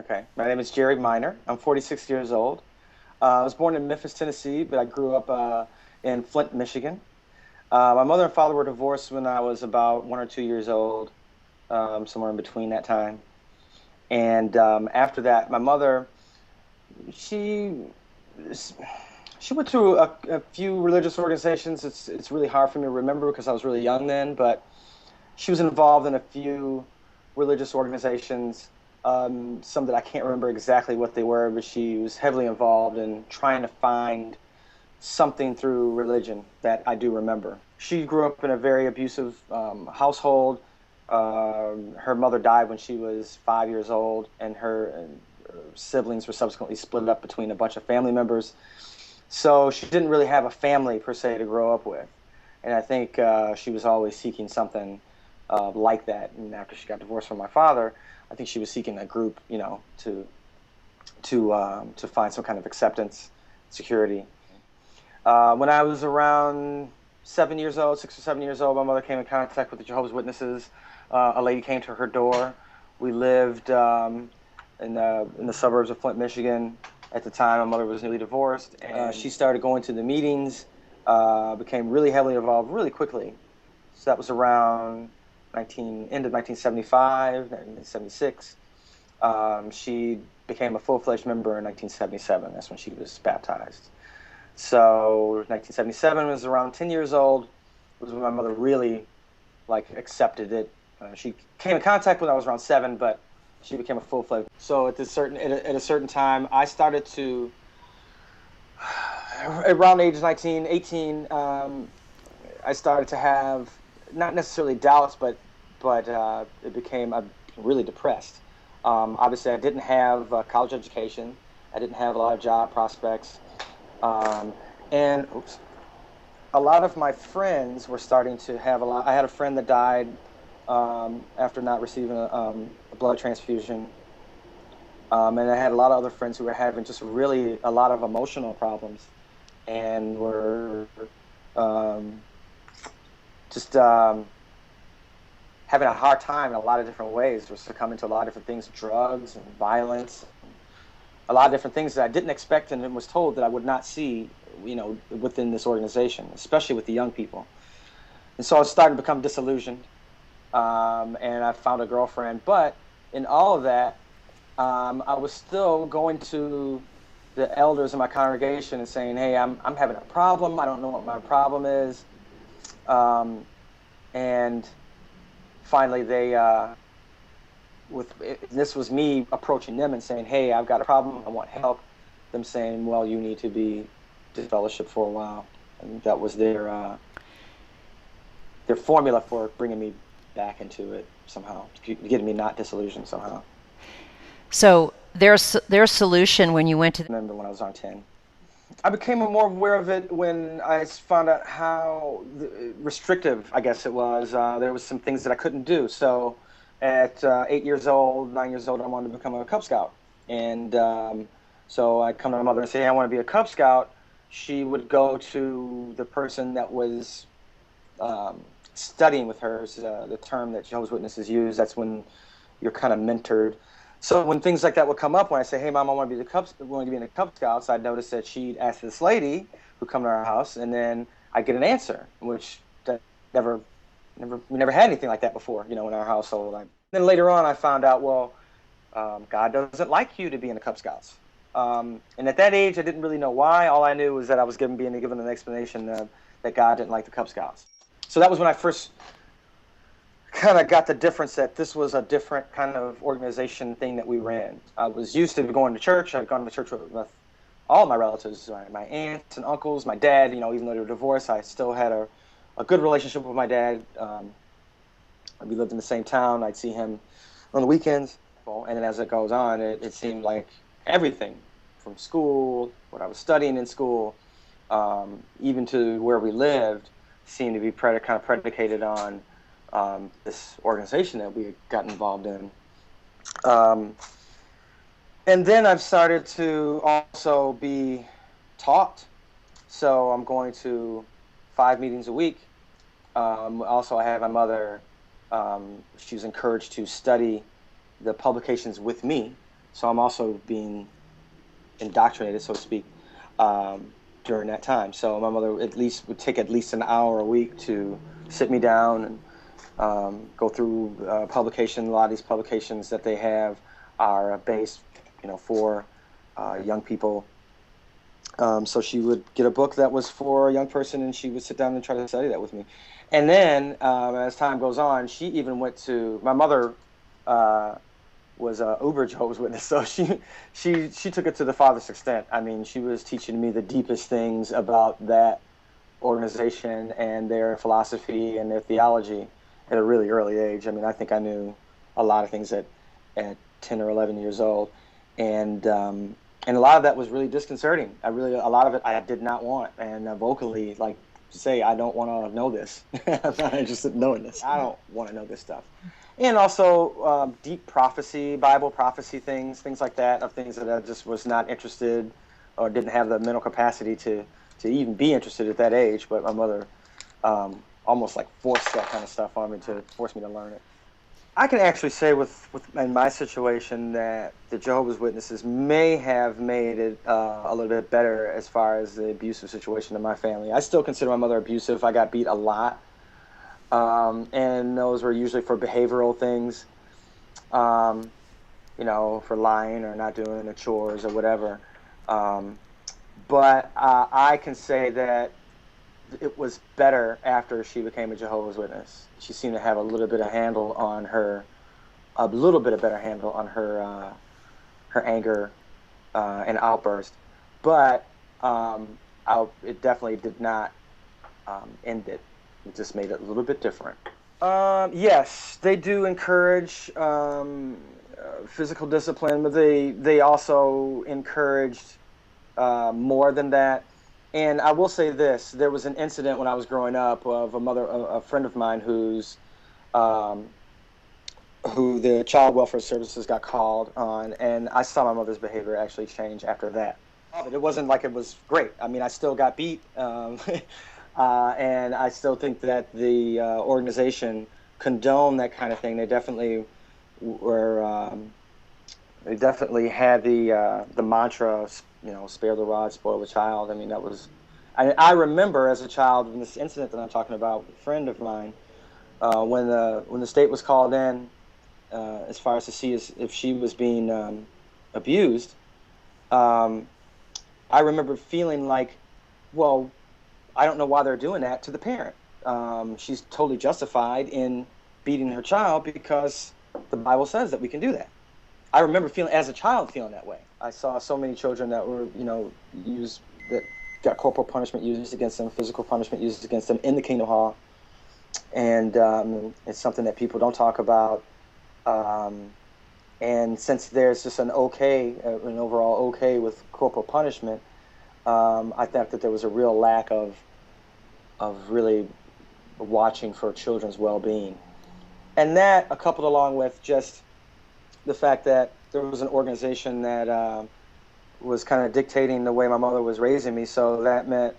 Okay. My name is Jerry Miner. I'm 46 years old. I was born in Memphis, Tennessee, but I grew up in Flint, Michigan. My mother and father were divorced when I was about 1 or 2 years old, somewhere in between that time. And after that, my mother, she she went through a few religious organizations. It's really hard for me to remember because I was really young then, but she was involved in a few religious organizations, some that I can't remember exactly what they were, but she was heavily involved in trying to find something through religion that I do remember. She grew up in a very abusive household. Her mother died when she was 5 years old, and her siblings were subsequently split up between a bunch of family members. So she didn't really have a family per se to grow up with. And I think she was always seeking something like that. And after she got divorced from my father, I think she was seeking a group, to find some kind of acceptance, security. When I was around 7 years old, 6 or 7 years old, my mother came in contact with the Jehovah's Witnesses. A lady came to her door. We lived in the suburbs of Flint, Michigan. At the time, my mother was newly divorced, and she started going to the meetings. Became really heavily involved really quickly. So that was around end of 1975, 1976. She became a full-fledged member in 1977. That's when she was baptized. So 1977 was around 10 years old. Was when my mother really accepted it. She came in contact when I was around 7, but she became a full-fledged. So at a certain time, I started to around age 19, 18. I started to have not necessarily doubts, but it became really depressed. Obviously, I didn't have a college education. I didn't have a lot of job prospects. And a lot of my friends were starting to have a lot. I had a friend that died after not receiving a blood transfusion. And I had a lot of other friends who were having just really a lot of emotional problems and were just having a hard time in a lot of different ways. Were succumbing to a lot of different things, drugs and violence, a lot of different things that I didn't expect and was told that I would not see, within this organization, especially with the young people. And so I was starting to become disillusioned, and I found a girlfriend. But in all of that, I was still going to the elders in my congregation and saying, "Hey, I'm having a problem. I don't know what my problem is." And finally, this was me approaching them and saying, "Hey, I've got a problem. I want help." Them saying, "Well, you need to be disfellowship for a while," and that was their formula for bringing me back into it somehow, getting me not disillusioned somehow. So their solution when you went to I remember when I was on 10. I became more aware of it when I found out how restrictive, I guess it was. There was some things that I couldn't do. So at 8 years old, 9 years old, I wanted to become a Cub Scout. And so I'd come to my mother and say, "Hey, I want to be a Cub Scout." She would go to the person that was studying with her, is the term that Jehovah's Witnesses use. That's when you're kind of mentored. So when things like that would come up, when I say, "Hey, Mom, I want to be in the Cub Scouts," I'd notice that she'd ask this lady who come to our house, and then I get an answer, which that we never had anything like that before, in our household. Then later on, I found out, well, God doesn't like you to be in the Cub Scouts. And at that age, I didn't really know why. All I knew was that I was being given an explanation that God didn't like the Cub Scouts. So that was when I first kind of got the difference that this was a different kind of organization thing that we ran. I was used to going to church. I'd gone to church with all my relatives, my aunts and uncles, my dad. Even though they were divorced, I still had a good relationship with my dad. We lived in the same town. I'd see him on the weekends. And then as it goes on, it seemed like everything from school, what I was studying in school, even to where we lived, seemed to be kind of predicated on this organization that we had gotten involved in. And then I've started to also be taught. So I'm going to 5 meetings a week. Also, I have my mother. She was encouraged to study the publications with me. So I'm also being indoctrinated, so to speak, during that time. So my mother at least would take at least an hour a week to sit me down and go through publication. A lot of these publications that they have are based, for young people. So she would get a book that was for a young person, and she would sit down and try to study that with me. And then, as time goes on, she even went to my mother. Was a Uber Jehovah's Witness, so she took it to the farthest extent. I mean, she was teaching me the deepest things about that organization and their philosophy and their theology at a really early age. I mean, I think I knew a lot of things at 10 or 11 years old, and a lot of that was really disconcerting. A lot of it I did not want, and vocally, like, say, I don't want to know this. I'm not interested in knowing this. I don't want to know this stuff. And also deep prophecy, Bible prophecy things like that, of things that I just was not interested or didn't have the mental capacity to even be interested at that age. But my mother almost like forced that kind of stuff on me to force me to learn it. I can actually say with in my situation that the Jehovah's Witnesses may have made it a little bit better as far as the abusive situation in my family. I still consider my mother abusive. I got beat a lot. And those were usually for behavioral things, for lying or not doing the chores or whatever. But I can say that it was better after she became a Jehovah's Witness. She seemed to have a little bit of a little bit of better handle on her anger and outburst. But it definitely did not end it. It just made it a little bit different. Yes, they do encourage physical discipline, but they also encouraged more than that. And I will say this: there was an incident when I was growing up of a friend of mine who the child welfare services got called on, and I saw my mother's behavior actually change after that. It wasn't like it was great. I mean, I still got beat. And I still think that the organization condoned that kind of thing. They definitely were. They definitely had the mantra, spare the rod, spoil the child. I mean, that was. I remember as a child in this incident that I'm talking about with a friend of mine, when the state was called in, as far as to see if she was being abused. I remember feeling like, well, I don't know why they're doing that to the parent. She's totally justified in beating her child because the Bible says that we can do that. I remember as a child feeling that way. I saw so many children that were, that got corporal punishment used against them, physical punishment used against them in the Kingdom Hall. And it's something that people don't talk about. And since there's just an overall okay with corporal punishment, I thought that there was a real lack of really watching for children's well-being. And that, coupled along with just the fact that there was an organization that was kind of dictating the way my mother was raising me, so that meant,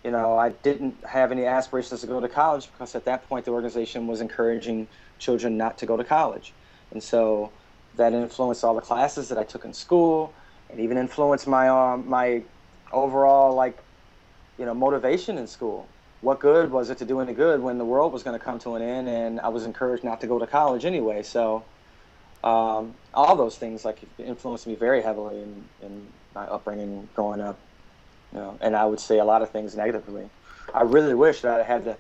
I didn't have any aspirations to go to college because at that point the organization was encouraging children not to go to college. And so that influenced all the classes that I took in school, and even influenced my overall motivation in school. What good was it to do any good when the world was going to come to an end, and I was encouraged not to go to college anyway? So all those things influenced me very heavily in my upbringing growing up. And I would say a lot of things negatively. I really wish that I had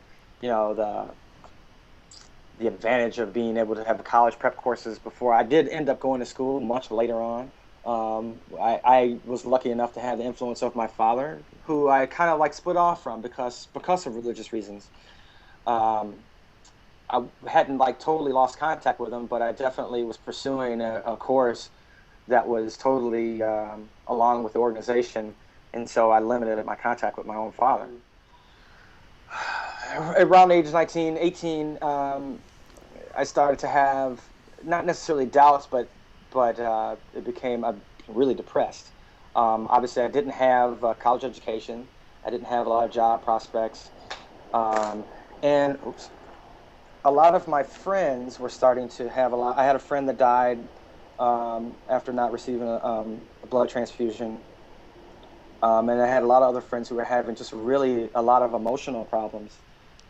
the advantage of being able to have the college prep courses before. I did end up going to school much later on. I was lucky enough to have the influence of my father, who I kind of split off from because of religious reasons. I hadn't totally lost contact with him, but I definitely was pursuing a course that was totally along with the organization, and so I limited my contact with my own father. Around age 19, 18, I started to have not necessarily doubts, but it became really depressed. Obviously, I didn't have a college education. I didn't have a lot of job prospects. And a lot of my friends were starting to have I had a friend that died after not receiving a blood transfusion. And I had a lot of other friends who were having just really a lot of emotional problems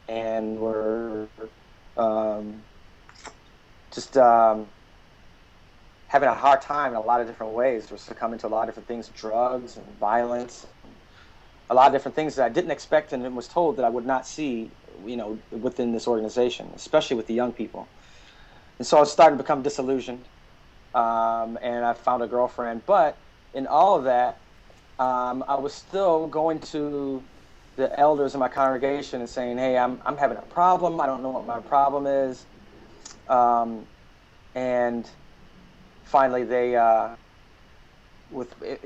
and were um, just having a hard time in a lot of different ways. Were succumbing to a lot of different things, drugs and violence, a lot of different things that I didn't expect and was told that I would not see, within this organization, especially with the young people. And so I was starting to become disillusioned. And I found a girlfriend. But in all of that, I was still going to the elders in my congregation and saying, "Hey, I'm having a problem. I don't know what my problem is." And finally,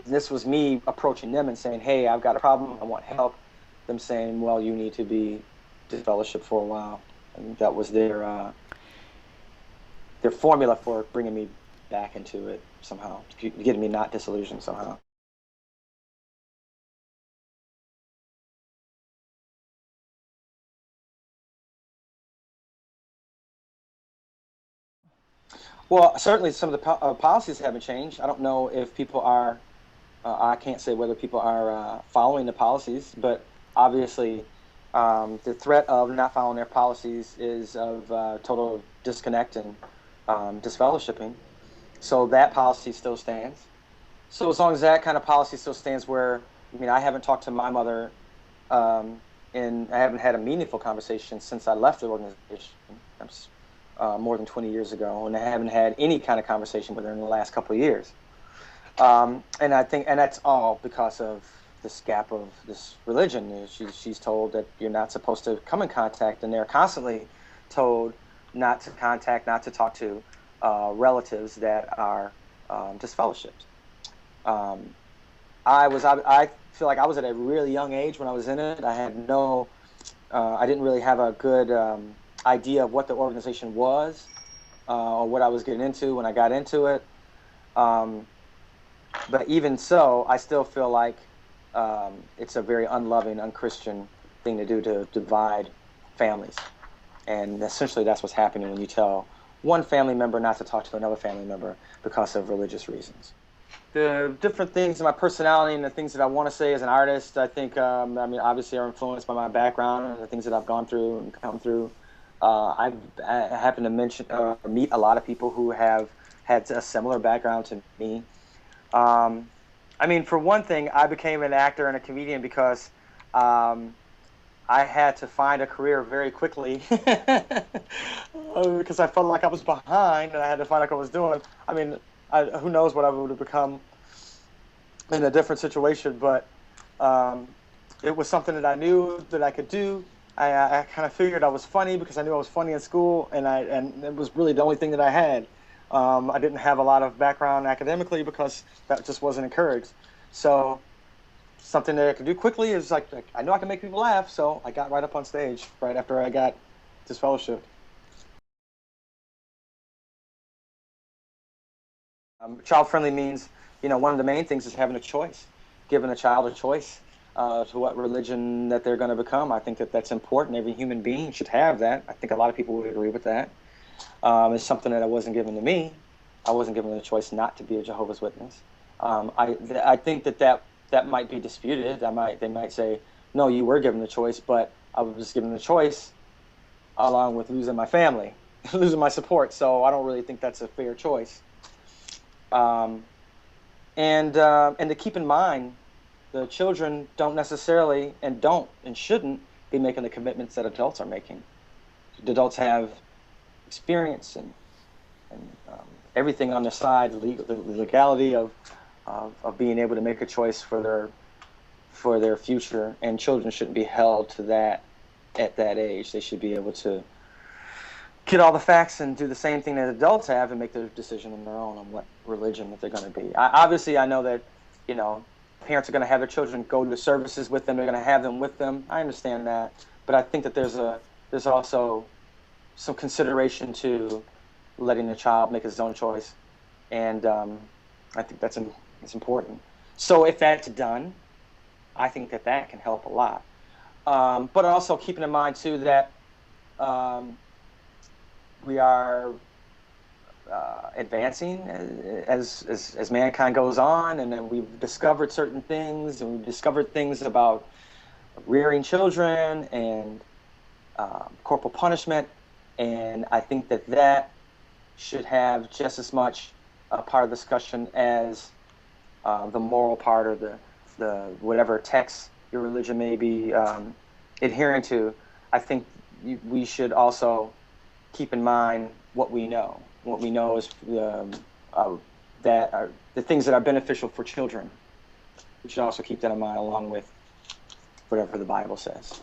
this was me approaching them and saying, "Hey, I've got a problem. I want help." Them saying, "Well, you need to be disfellowship for a while," and that was their formula for bringing me back into it somehow, getting me not disillusioned somehow. Well, certainly some of the policies haven't changed. I don't know if people are, I can't say whether people are following the policies, but obviously the threat of not following their policies is of total disconnect and disfellowshipping. So that policy still stands. So as long as that kind of policy still stands, where, I mean, I haven't talked to my mother, and I haven't had a meaningful conversation since I left the organization. That's more than 20 years ago, and I haven't had any kind of conversation with her in the last couple of years. And I think, and that's all because of this gap of this religion. She's told that you're not supposed to come in contact, and they're constantly told not to contact, not to talk to relatives that are disfellowshipped. I feel like I was at a really young age when I was in it. I had I didn't really have a good idea of what the organization was, or what I was getting into when I got into it. But even so, I still feel like it's a very unloving, unchristian thing to do, to divide families. And essentially that's what's happening when you tell one family member not to talk to another family member because of religious reasons. The different things in my personality and the things that I want to say as an artist, I think, I mean, obviously are influenced by my background and the things that I've gone through and come through. I happen to meet a lot of people who have had a similar background to me. I mean, for one thing, I became an actor and a comedian because I had to find a career very quickly because I felt like I was behind and I had to find out what I was doing. I mean, who knows what I would have become in a different situation, but it was something that I knew that I could do. I kind of figured I was funny because I knew I was funny in school, and it was really the only thing that I had. I didn't have a lot of background academically because that just wasn't encouraged. So something that I could do quickly is like I know I can make people laugh, so I got right up on stage right after I got disfellowship. Child-friendly means, one of the main things is having a choice, giving a child a choice to what religion that they're going to become. I think that that's important. Every human being should have that. I think a lot of people would agree with that. It's something that wasn't given to me. I wasn't given the choice not to be a Jehovah's Witness. I think that might be disputed. They might say, no, you were given the choice, but I was given the choice along with losing my family, losing my support. So I don't really think that's a fair choice. And to keep in mind, the children don't necessarily and shouldn't be making the commitments that adults are making. The adults have experience and everything on their side, the legality of being able to make a choice for their future, and children shouldn't be held to that at that age. They should be able to get all the facts and do the same thing that adults have and make their decision on their own on what religion that they're going to be. Obviously, I know that parents are going to have their children go to services with them. They're going to have them with them. I understand that, but I think that there's also some consideration to letting the child make his own choice, and I think that's important. So if that's done, I think that can help a lot. But also keeping in mind too that we are advancing as mankind goes on, and then we've discovered certain things, and we've discovered things about rearing children and corporal punishment, and I think that should have just as much a part of the discussion as the moral part, or the whatever text your religion may be adhering to. I think we should also keep in mind what we know. What we know is that are the things that are beneficial for children. We should also keep that in mind, along with whatever the Bible says.